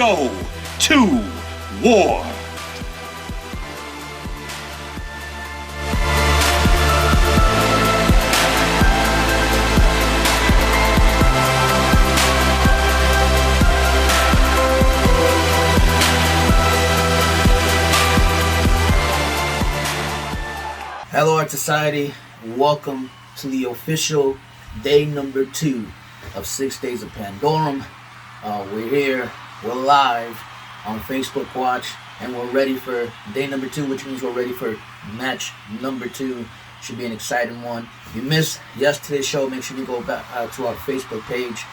go to war. Hello Art Society, welcome to the official day number 2 of 6 days of Pandorum. We're here, we're live on Facebook Watch, and we're ready for day number 2, which means we're ready for match number 2. Should be an exciting one. If you missed yesterday's show, make sure you go back to our Facebook page,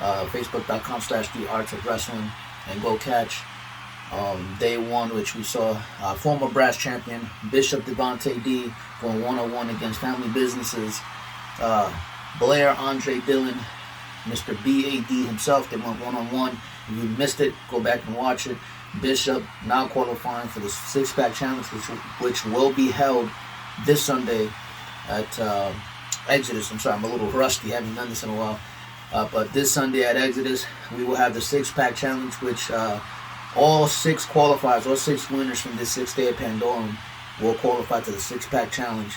facebook.com/theartsofwrestling, and go catch day 1, which we saw former brass champion Bishop Devontae D going 1-on-1 against Family Businesses. Blair, Andre Dillon, Mr. BAD himself, they went 1-on-1. If you missed it, go back and watch it. Bishop now qualifying for the six-pack challenge, which will be held this Sunday at Exodus. I'm sorry, I'm a little rusty, haven't done this in a while. But this Sunday at Exodus, we will have the six-pack challenge, which all 6 qualifiers, all 6 winners from this 6th day of Pandorum will qualify to the six-pack challenge,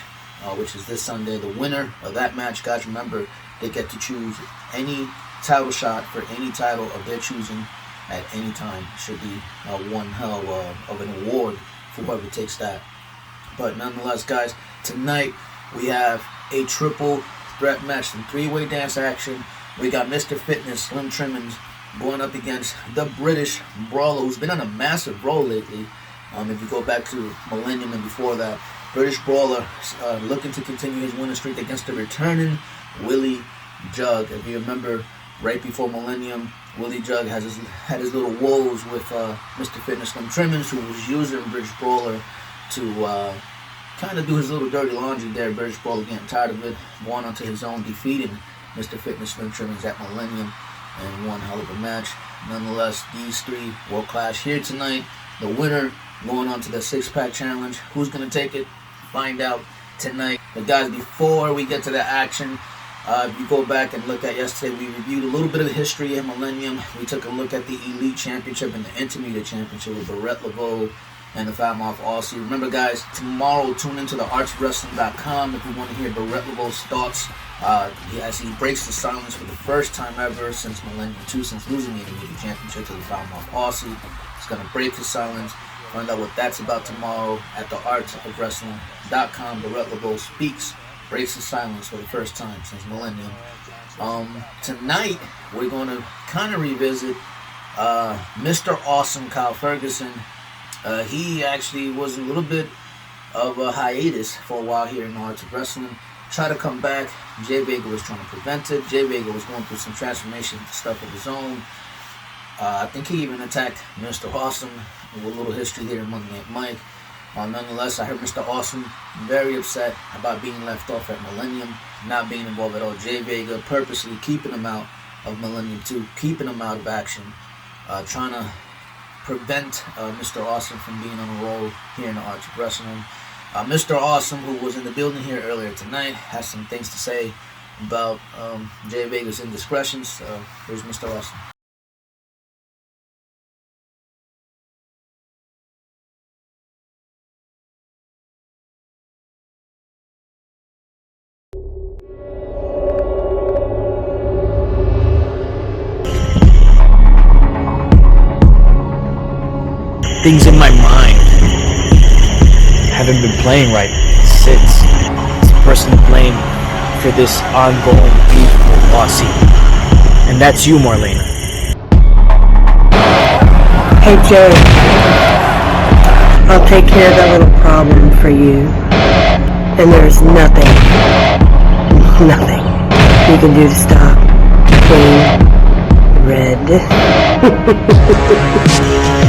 which is this Sunday. The winner of that match, guys, remember, they get to choose any title shot for any title of their choosing at any time. Should be one hell of an award for whoever takes that. But nonetheless, guys, tonight we have a triple threat match, some 3-way dance action. We got Mr. Fitness, Slim Trimmons, going up against the British Brawler, who's been on a massive roll lately. If you go back to Millennium and before that, British Brawler looking to continue his winning streak against the returning Willie JuG. If you remember, right before Millennium, Willie JuG had his little woes with Mr. Fitness, Slim Trimmons, who was using British Brawler to kind of do his little dirty laundry there. British Brawler getting tired of it, going onto his own, defeating Mr. Fitness, Slim Trimmons at Millennium, and one hell of a match. Nonetheless, these 3 will clash here tonight. The winner going on to the 6-pack challenge. Who's going to take it? Find out tonight. But guys, before we get to the action, if you go back and look at yesterday, we reviewed a little bit of the history of Millennium. We took a look at the Elite Championship and the Intermediate Championship with Barrett Laveau and the Mr. Awesome. Remember, guys, tomorrow tune into the artswrestling.com if you want to hear Barrett Laveau's thoughts as he breaks the silence for the first time ever since Millennium 2, since losing the Intermediate Championship to the Mr. Awesome. He's going to break his silence. Find out what that's about tomorrow at the artsofwrestling.com. Barrett Laveau speaks, breaks his silence for the first time since Millennium. Tonight, we're going to kind of revisit Mr. Awesome, Kyle Ferguson. He actually was a little bit of a hiatus for a while here in the Arts of Wrestling. Tried to come back. Jay Vega was trying to prevent it. Jay Vega was going through some transformation stuff of his own. I think he even attacked Mr. Awesome, with a little history here in Monday Night Mike. Nonetheless, I heard Mr. Awesome very upset about being left off at Millennium, not being involved at all. Jay Vega purposely keeping him out of Millennium 2, keeping him out of action, trying to prevent Mr. Awesome from being on a roll here in the Arts of Wrestling. Mr. Awesome, who was in the building here earlier tonight, has some things to say about Jay Vega's indiscretions. Here's Mr. Awesome. Things in my mind haven't been playing right since it's the person to blame for this ongoing beef with Bossy. And that's you, Marlena. Hey Jay, I'll take care of that little problem for you. And there's nothing you can do to stop Queen Red.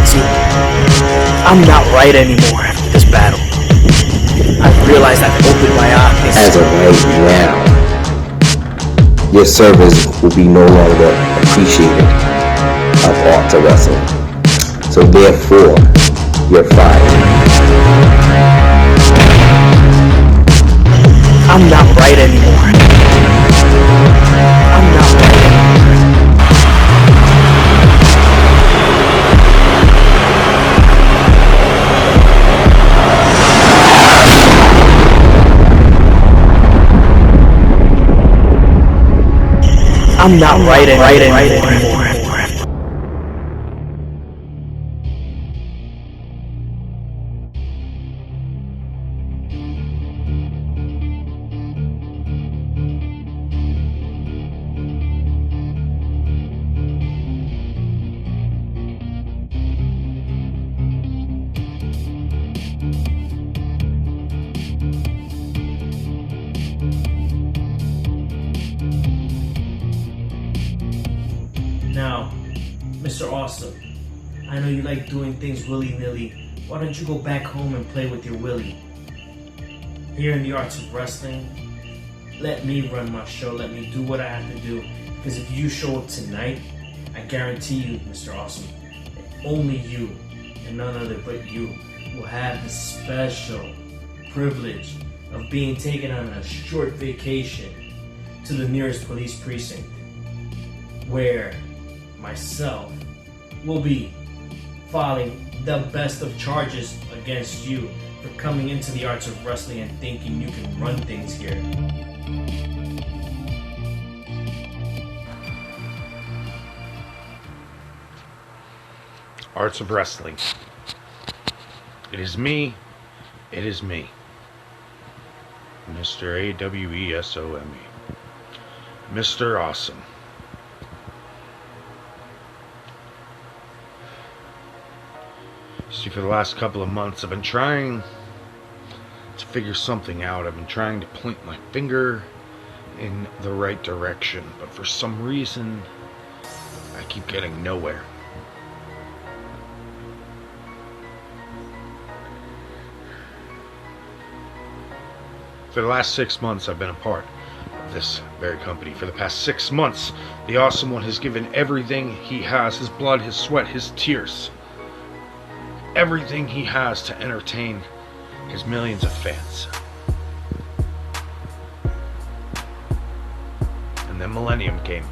See, I'm not right anymore after this battle. I've realized I've opened my eyes. As of right now, your service will be no longer appreciated of Art to Wrestle. So therefore, you're fired. I'm not right anymore. I'm not right anymore. I'm not right anymore. Now, Mr. Awesome, I know you like doing things willy-nilly. Why don't you go back home and play with your Willie? Here in the arts of wrestling, let me run my show, let me do what I have to do. Because if you show up tonight, I guarantee you, Mr. Awesome, that only you, and none other but you, will have the special privilege of being taken on a short vacation to the nearest police precinct, where myself will be filing the best of charges against you for coming into the arts of wrestling and thinking you can run things here. Arts of Wrestling. It is me. It is me. Mr. AWESOME. Mr. Awesome. See, for the last couple of months, I've been trying to figure something out. I've been trying to point my finger in the right direction, but for some reason, I keep getting nowhere. For the last 6 months, I've been a part of this very company. For the past 6 months, the Awesome One has given everything he has, his blood, his sweat, his tears, everything he has to entertain his millions of fans. And then Millennium came,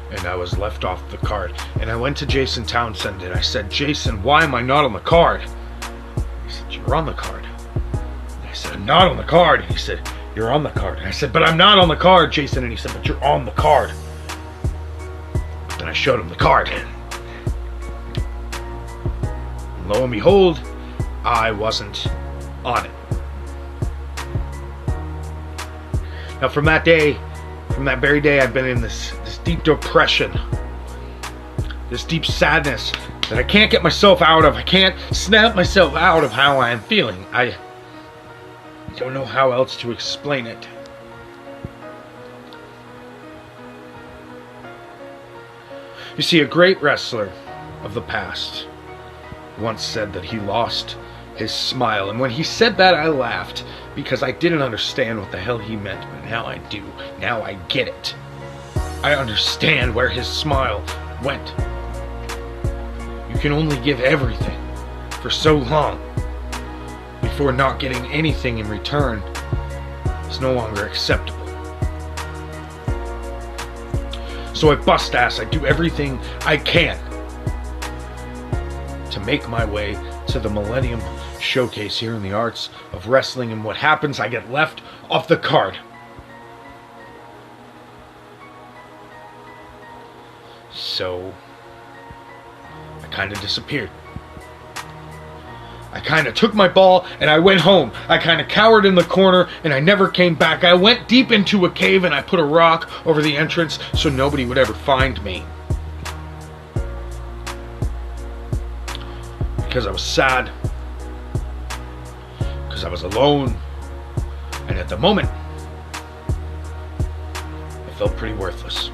and I was left off the card. And I went to Jason Townsend and I said, "Jason, why am I not on the card?" He said, "You're on the card." And I said, "I'm not on the card." And he said, "You're on the card." And I said, "But I'm not on the card, Jason." And he said, "But you're on the card." But then I showed him the card. Lo and behold, I wasn't on it. Now from that very day, I've been in this deep depression, this deep sadness that I can't get myself out of. I can't snap myself out of how I am feeling. I don't know how else to explain it. You see, a great wrestler of the past once said that he lost his smile, and when he said that, I laughed because I didn't understand what the hell he meant, but now I do. Now I get it. I understand where his smile went. You can only give everything for so long before not getting anything in return is no longer acceptable. So I bust ass, I do everything I can to make my way to the Millennium Showcase here in the Arts of Wrestling, and what happens, I get left off the card. So I kind of disappeared. I kind of took my ball and I went home. I kind of cowered in the corner and I never came back. I went deep into a cave and I put a rock over the entrance so nobody would ever find me. Because I was sad. Because I was alone. And at the moment, I felt pretty worthless.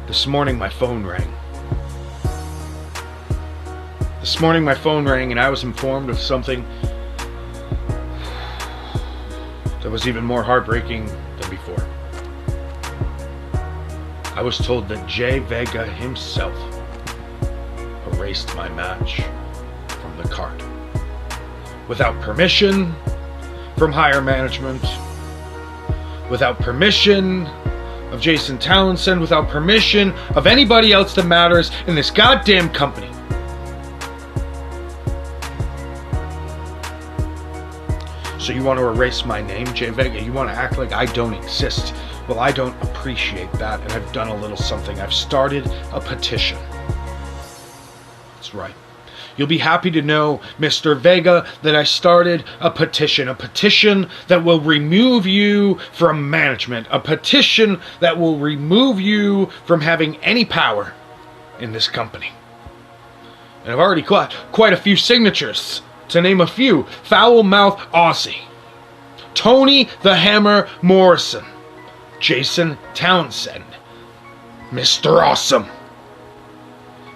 This morning my phone rang. This morning my phone rang and I was informed of something that was even more heartbreaking than before. I was told that Jay Vega himself erased my match from the card. Without permission from higher management, without permission of Jason Townsend, without permission of anybody else that matters in this goddamn company. So you want to erase my name, Jay Vega? You want to act like I don't exist? Well, I don't appreciate that, and I've done a little something. I've started a petition. That's right. You'll be happy to know, Mr. Vega, that I started a petition that will remove you from management, a petition that will remove you from having any power in this company. And I've already got quite a few signatures, to name a few. Foul-mouthed Aussie, Tony the Hammer Morrison, Jason Townsend, Mr. Awesome.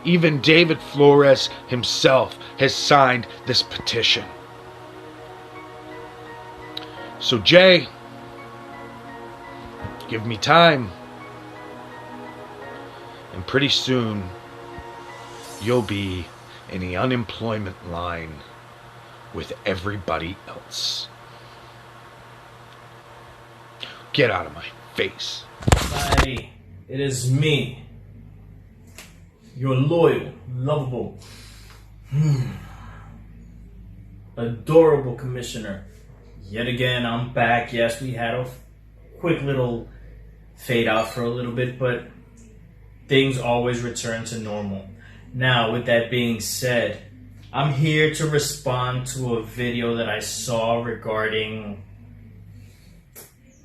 Even David Flores himself has signed this petition. So Jay, give me time. And pretty soon, you'll be in the unemployment line with everybody else. Get out of my face. Hi, it is me. Your loyal, lovable, adorable commissioner. Yet again, I'm back. Yes, we had a quick little fade out for a little bit, but things always return to normal. Now, with that being said, I'm here to respond to a video that I saw regarding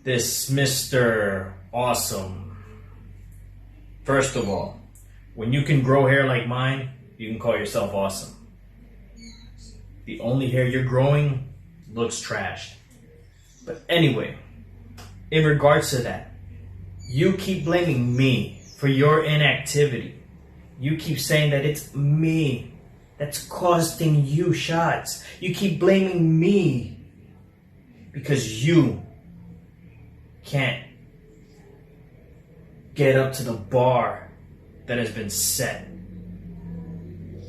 this Mr. Awesome. First of all, when you can grow hair like mine, you can call yourself awesome. The only hair you're growing looks trashed. But anyway, in regards to that, you keep blaming me for your inactivity. You keep saying that it's me that's costing you shots. You keep blaming me because you can't get up to the bar that has been set.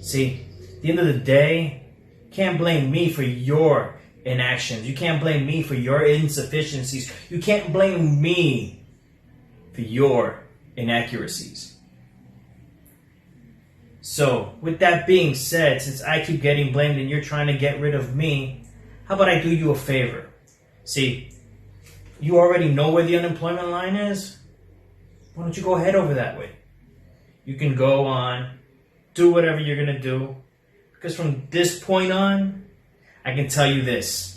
See, at the end of the day, you can't blame me for your inactions. You can't blame me for your insufficiencies. You can't blame me for your inaccuracies. So, with that being said, since I keep getting blamed and you're trying to get rid of me, how about I do you a favor? See, you already know where the unemployment line is. Why don't you go head over that way? You can go on, do whatever you're going to do. Because from this point on, I can tell you this.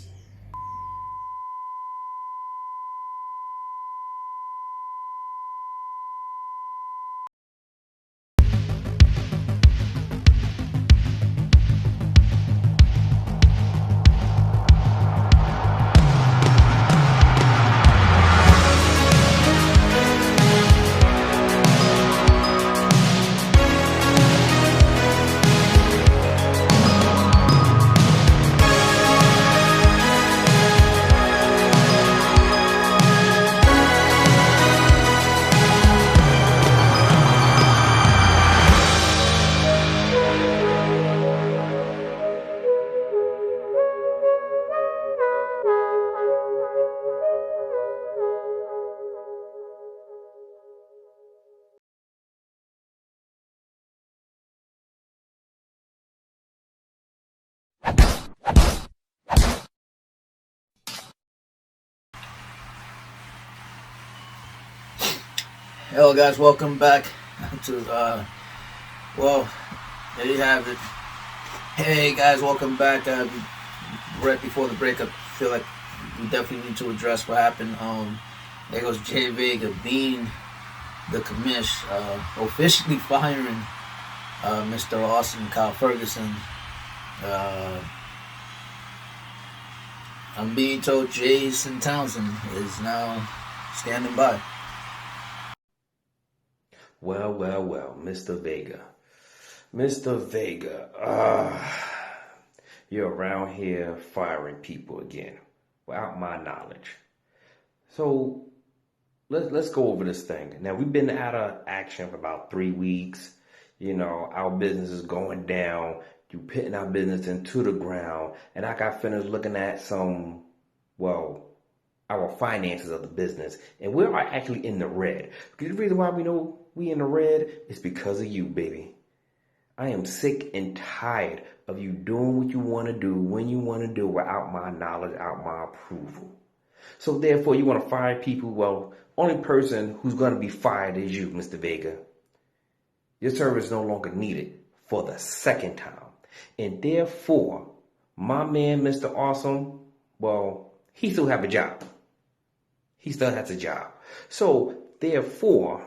Hello guys, welcome back to well, there you have it. Hey guys, welcome back. Right before the break, I feel like we definitely need to address what happened. There goes Jay Vega being the commish, officially firing Mr. Awesome, Kyle Ferguson. I'm being told Jason Townsend is now standing by. Well, Mr. Vega. Mr. Vega, you're around here firing people again, without my knowledge. So, let's go over this thing. Now, we've been out of action for about 3 weeks. You know, our business is going down. You're pitting our business into the ground. And I got finished looking at our finances of the business. And we're actually in the red. Because the reason why we know we in the red is because of you, baby. I am sick and tired of you doing what you want to do, when you want to do, without my knowledge, without my approval. So therefore, you want to fire people? Well, only person who's going to be fired is you, Mr. Vega. Your service is no longer needed for the second time. And therefore, my man, Mr. Awesome, well, he still have a job. He still has a job. So therefore,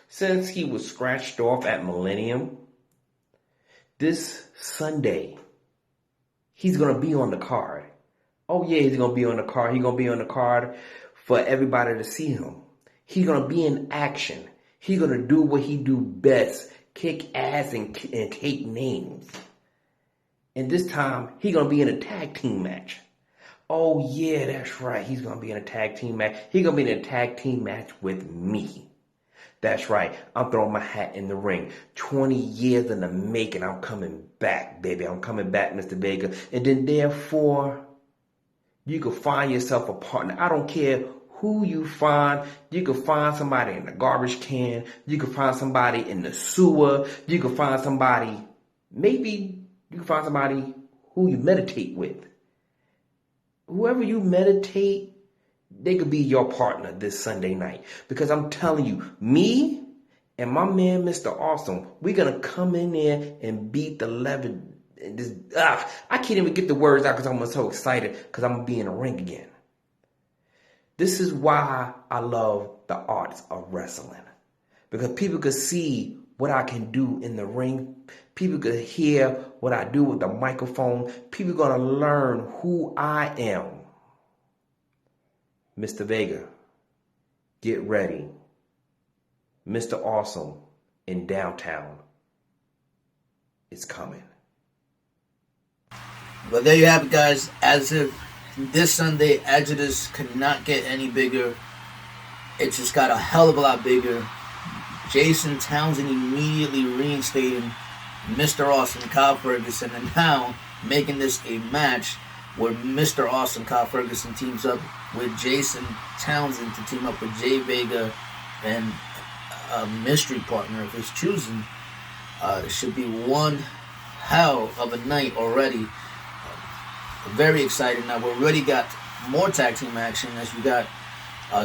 since he was scratched off at Millennium, this Sunday, he's going to be on the card. Oh yeah, he's going to be on the card. He's going to be on the card for everybody to see him. He's going to be in action. He's going to do what he do best, kick ass and take names. And this time, he's going to be in a tag team match. Oh yeah, that's right. He's going to be in a tag team match. He's going to be in a tag team match with me. That's right. I'm throwing my hat in the ring. 20 years in the making. I'm coming back, baby. I'm coming back, Mr. Vega. And then therefore, you can find yourself a partner. I don't care who you find. You can find somebody in the garbage can. You can find somebody in the sewer. You can find somebody, maybe you can find somebody who you meditate with. Whoever you meditate, they could be your partner this Sunday night. Because I'm telling you, me and my man, Mr. Awesome, we're going to come in there and beat the 11. I can't even get the words out because I'm so excited because I'm going to be in the ring again. This is why I love the arts of wrestling. Because people could see what I can do in the ring. People could hear what I do with the microphone. People are going to learn who I am. Mr. Vega, get ready. Mr. Awesome in downtown is coming. Well, there you have it, guys. As if this Sunday, Exodus could not get any bigger. It just got a hell of a lot bigger. Jason Townsend immediately reinstated Mr. Awesome, Kyle Ferguson, and now making this a match where Mr. Awesome, Kyle Ferguson, teams up with Jason Townsend to team up with Jay Vega and a mystery partner of his choosing. It should be one hell of a night already. Very excited. Now, we already got more tag team action as we got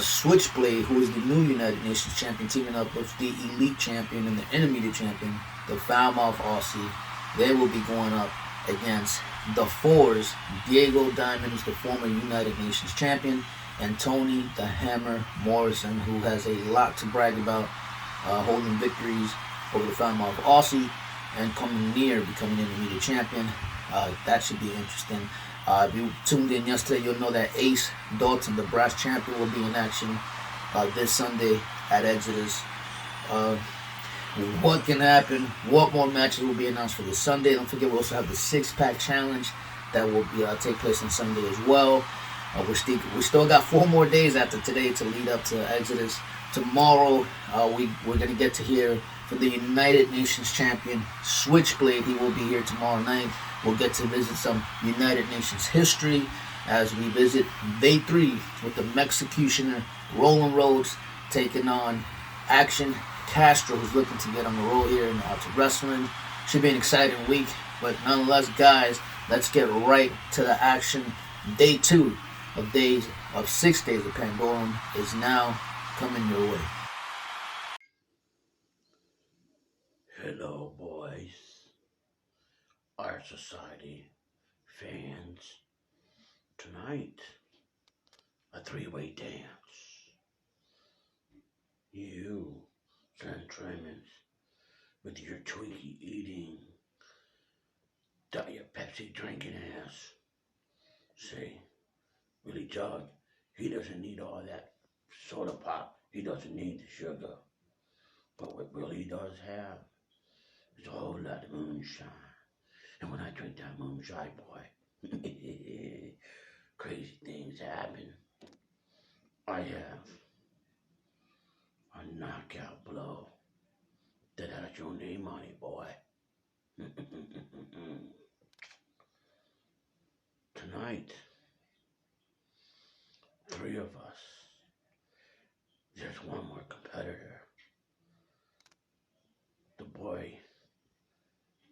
Switchblade, who is the new United Nations champion, teaming up with the Elite champion and the Intermediate champion, the Foulmouth Aussie. They will be going up against the Fours, Diego Diamond, who's the former United Nations champion, and Tony the Hammer Morrison, who has a lot to brag about, holding victories over the Foulmouth Aussie and coming near becoming Intermediate champion. That should be interesting. If you tuned in yesterday, you'll know that Ace Dalton, the brass champion, will be in action this Sunday at Exodus. What can happen? What more matches will be announced for this Sunday? Don't forget, we also have the 6-pack challenge that will be take place on Sunday as well. We still got 4 more days after today to lead up to Exodus. Tomorrow, we're going to get to hear from the United Nations champion, Switchblade. He will be here tomorrow night. We'll get to visit some United Nations history as we visit Day 3 with the Mexicutioner, Roland Rhodes, taking on Action Castro, who's looking to get on the roll here in the Arts of Wrestling. Should be an exciting week, but nonetheless, guys, let's get right to the action. Day 2 of 6 days of Pandorum is now coming your way. Hello, boys. Art Society fans. Tonight, a 3-way dance. You, Trimmons, with your Twinkie eating, Diet Pepsi drinking ass. Say, Willie JuG, he doesn't need all that soda pop. He doesn't need the sugar. But what Willie does have is a whole lot of moonshine. And when I drink that moonshine, boy, crazy things happen. I have a knockout blow that has your name on it, boy. Tonight, 3 of us. There's one more competitor. The boy,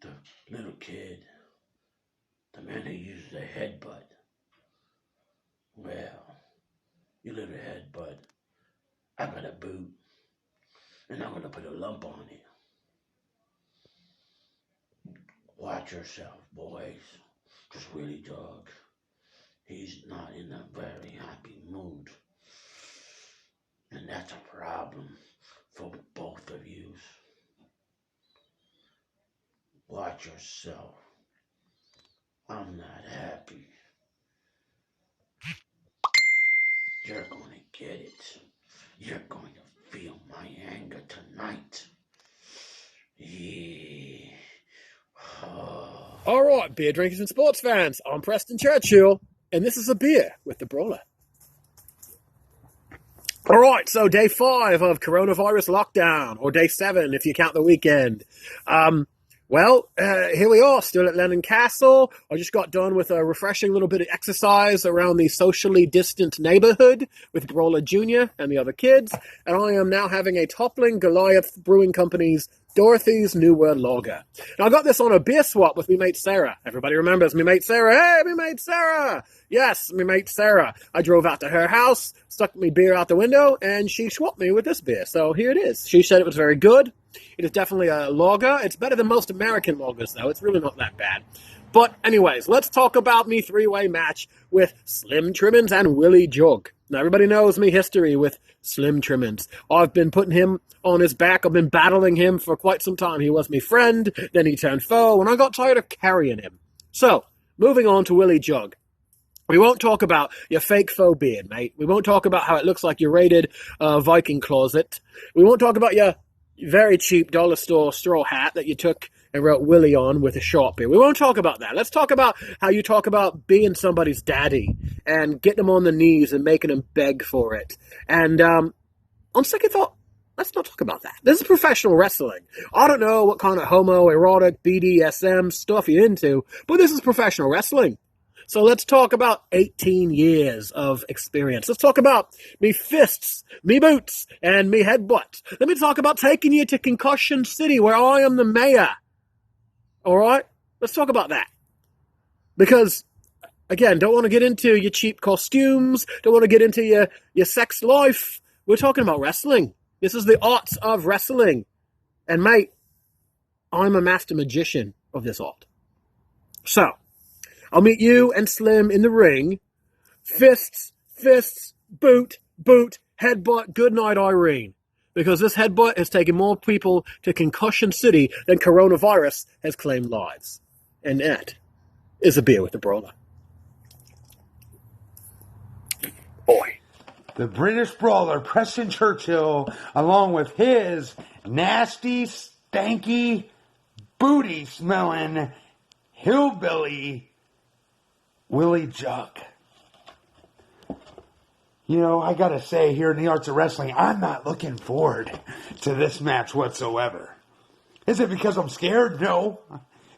the little kid, the man who used a headbutt. Well, you little headbutt, I got a boot, and I'm gonna put a lump on it. Watch yourself, boys. Just Willie JuG. He's not in a very happy mood. And that's a problem for both of you. Watch yourself. I'm not happy. You're going to get it. You're going to feel my anger tonight. Yeah. Oh. All right, beer drinkers and sports fans. I'm Preston Churchill, and this is a beer with the Brawler. All right, so day 5 of coronavirus lockdown, or day 7 if you count the weekend. Here we are, still at Lennon Castle. I just got done with a refreshing little bit of exercise around the socially distant neighborhood with Brawler Jr. and the other kids, and I am now having a toppling Goliath Brewing Company's Dorothy's New World Lager. Now, I got this on a beer swap with me mate Sarah. Everybody remembers me mate Sarah. Hey, me mate Sarah! Yes, me mate Sarah. I drove out to her house, stuck me beer out the window, and she swapped me with this beer. So here it is. She said it was very good. It is definitely a lager. It's better than most American lagers, though. It's really not that bad. But anyways, let's talk about me 3-way match with Slim Trimmons and Willie JuG. Now, everybody knows me history with Slim Trimmons. I've been putting him on his back. I've been battling him for quite some time. He was my friend, then he turned foe, and I got tired of carrying him. So, moving on to Willie JuG. We won't talk about your fake faux beard, mate. We won't talk about how it looks like your raided Viking closet. We won't talk about your very cheap dollar store straw hat that you took and wrote Willie on with a Sharpie. We won't talk about that. Let's talk about how you talk about being somebody's daddy and getting them on the knees and making them beg for it. And on second thought, let's not talk about that. This is professional wrestling. I don't know what kind of homoerotic BDSM stuff you're into, but this is professional wrestling. So let's talk about 18 years of experience. Let's talk about me fists, me boots, and me headbutts. Let me talk about taking you to Concussion City where I am the mayor. All right? Let's talk about that. Because, again, don't want to get into your cheap costumes. Don't want to get into your sex life. We're talking about wrestling. This is the arts of wrestling. And, mate, I'm a master magician of this art. So, I'll meet you and Slim in the ring. Fists, boot, headbutt, good night, Irene. Because this headbutt has taken more people to Concussion City than coronavirus has claimed lives. And that is a beer with the Brawler. Boy. The British Brawler, Preston Churchill, along with his nasty, stanky, booty-smelling, hillbilly Willie JuG. You know, I gotta say, here in the Arts of Wrestling, I'm not looking forward to this match whatsoever. Is it because I'm scared? No.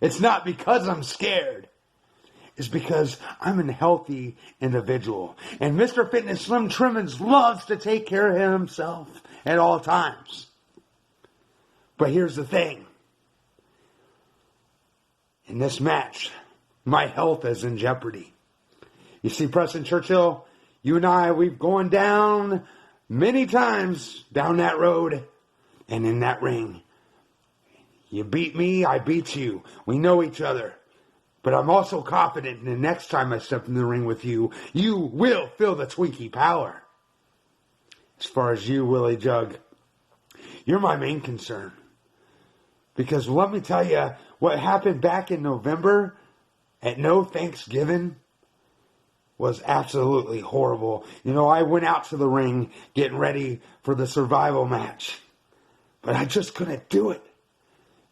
It's not because I'm scared. It's because I'm a healthy individual. And Mr. Fitness Slim Trimmons loves to take care of himself at all times. But here's the thing. In this match, my health is in jeopardy. You see, Preston Churchill, you and I, we've gone down many times down that road and in that ring. You beat me, I beat you. We know each other. But I'm also confident the next time I step in the ring with you, you will feel the tweaky power. As far as you, Willie JuG, you're my main concern. Because let me tell you, what happened back in November at No Thanksgiving was absolutely horrible. You know, I went out to the ring getting ready for the survival match. But I just couldn't do it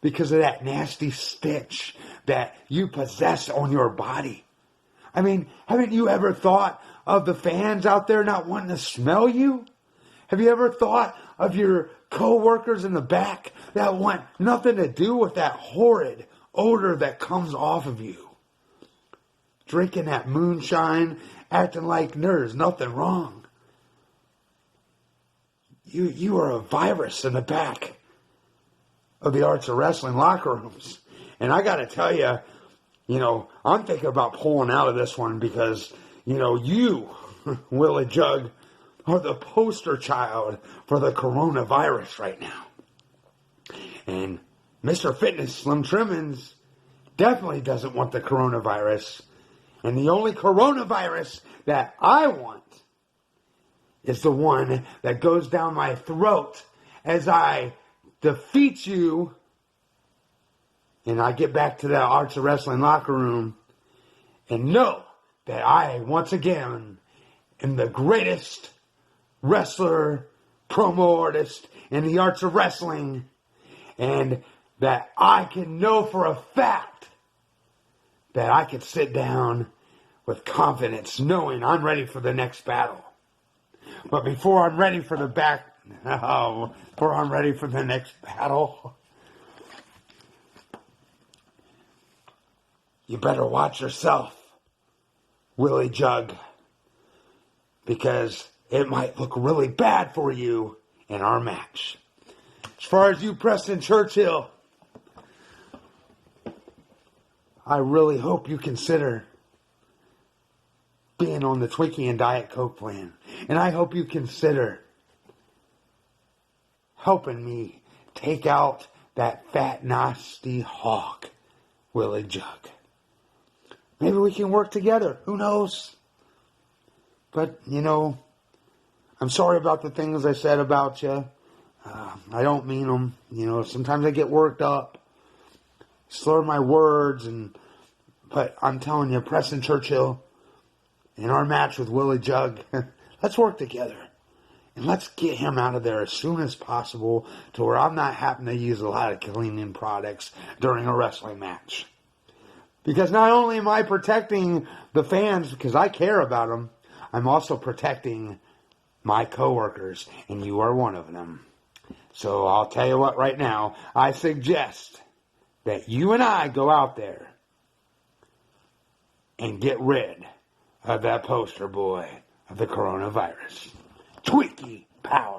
because of that nasty stench that you possess on your body. I mean, haven't you ever thought of the fans out there not wanting to smell you? Have you ever thought of your co-workers in the back that want nothing to do with that horrid odor that comes off of you? Drinking that moonshine, acting like there's nothing wrong. You are a virus in the back of the Arts of Wrestling locker rooms. And I got to tell you, I'm thinking about pulling out of this one because, you, Willie JuG, are the poster child for the coronavirus right now. And Mr. Fitness, Slim Trimmons, definitely doesn't want the coronavirus. And the only coronavirus that I want is the one that goes down my throat as I defeat you and I get back to that Arts of Wrestling locker room and know that I, once again, am the greatest wrestler, promo artist in the Arts of Wrestling, and that I can know for a fact that I can sit down with confidence knowing I'm ready for the next battle. But before I'm ready for the next battle, you better watch yourself, Willie JuG, because it might look really bad for you in our match. As far as you, Preston Churchill, I really hope you consider being on the Twinkie and Diet Coke plan. And I hope you consider helping me take out that fat, nasty hawk, Willie JuG. Maybe we can work together. Who knows? But, I'm sorry about the things I said about you. I don't mean them. Sometimes I get worked up, slur my words, but I'm telling you, Preston Churchill, in our match with Willie JuG, let's work together. And let's get him out of there as soon as possible to where I'm not having to use a lot of cleaning products during a wrestling match. Because not only am I protecting the fans because I care about them, I'm also protecting my coworkers, and you are one of them. So I'll tell you what right now, I suggest that you and I go out there and get rid of that poster boy of the coronavirus. Twinkie power.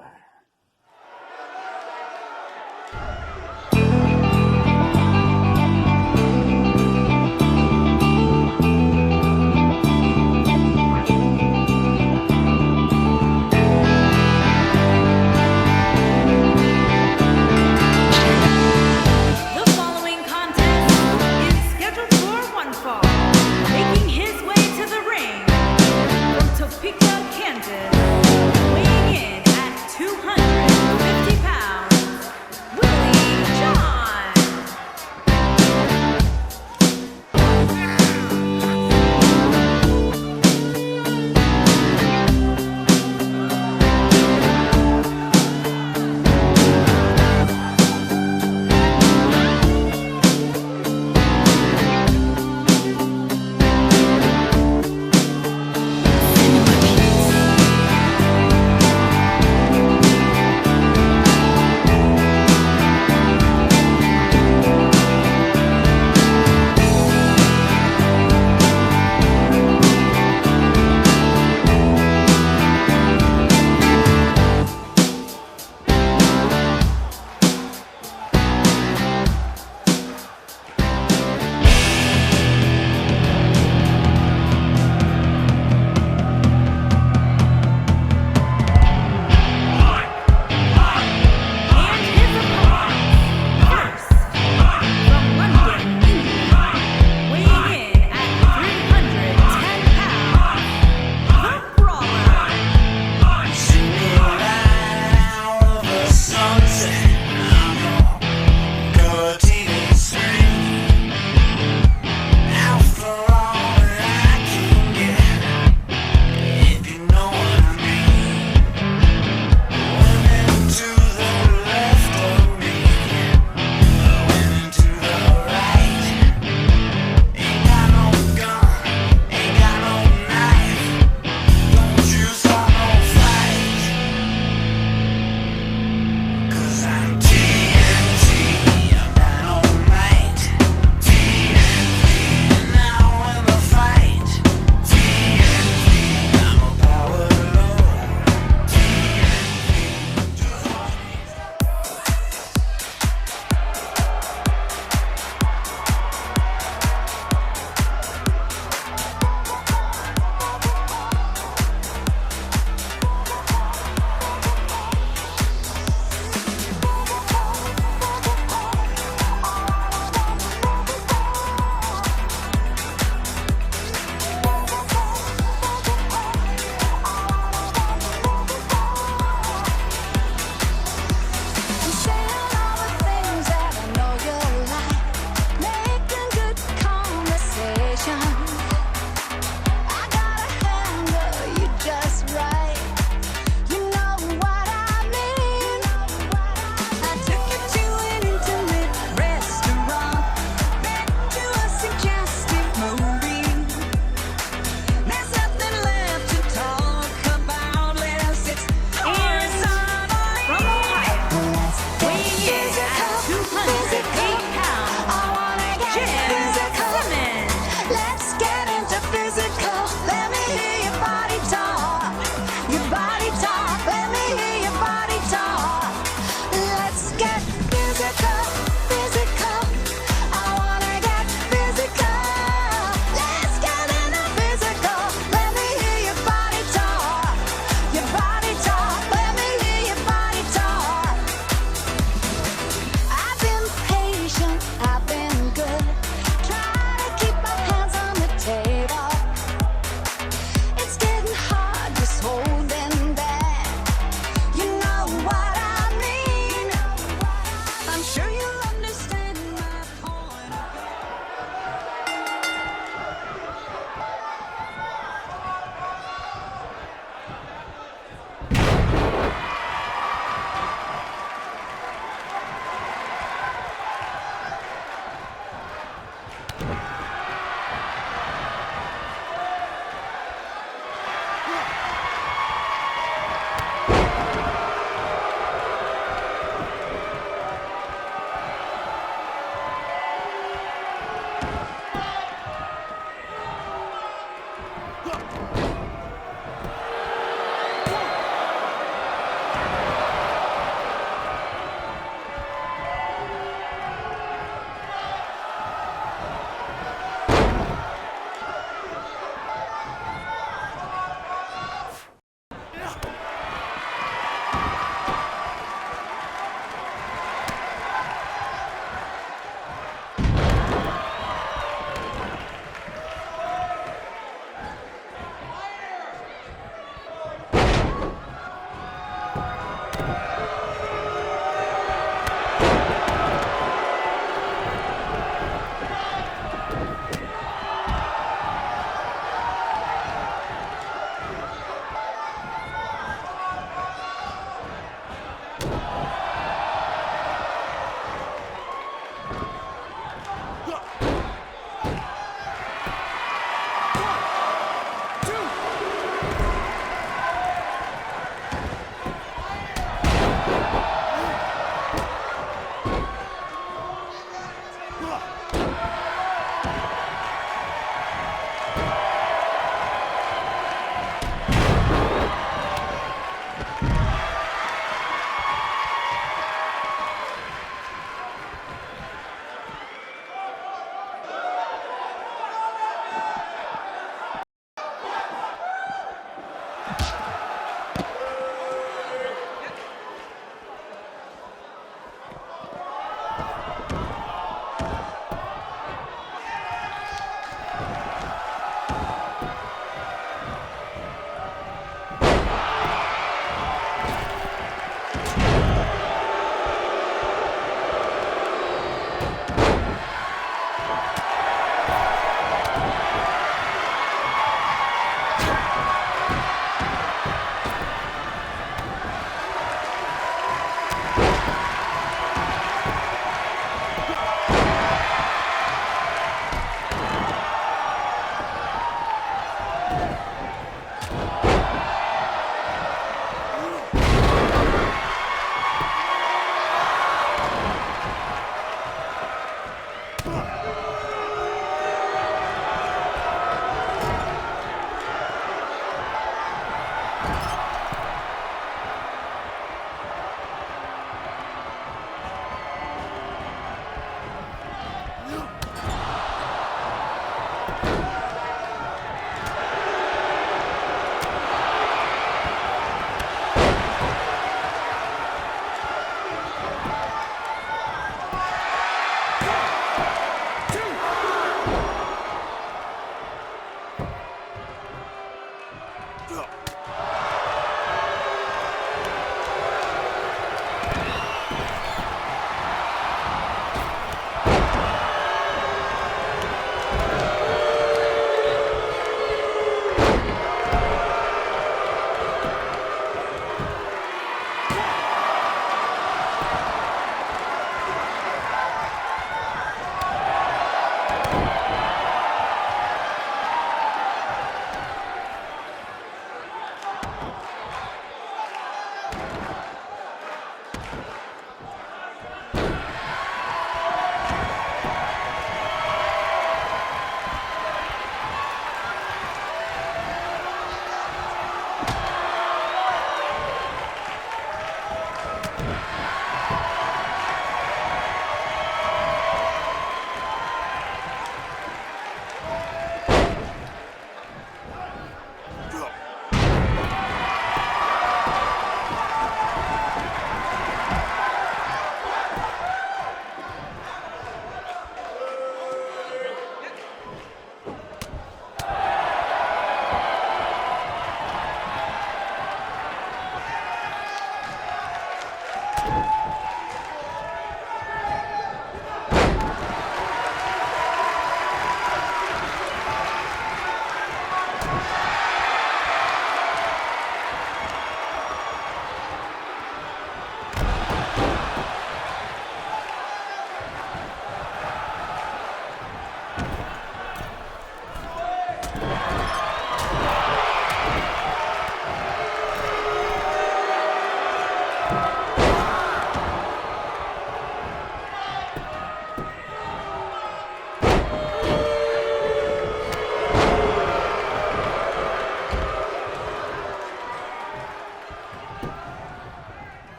Topeka, Kansas, weighing in at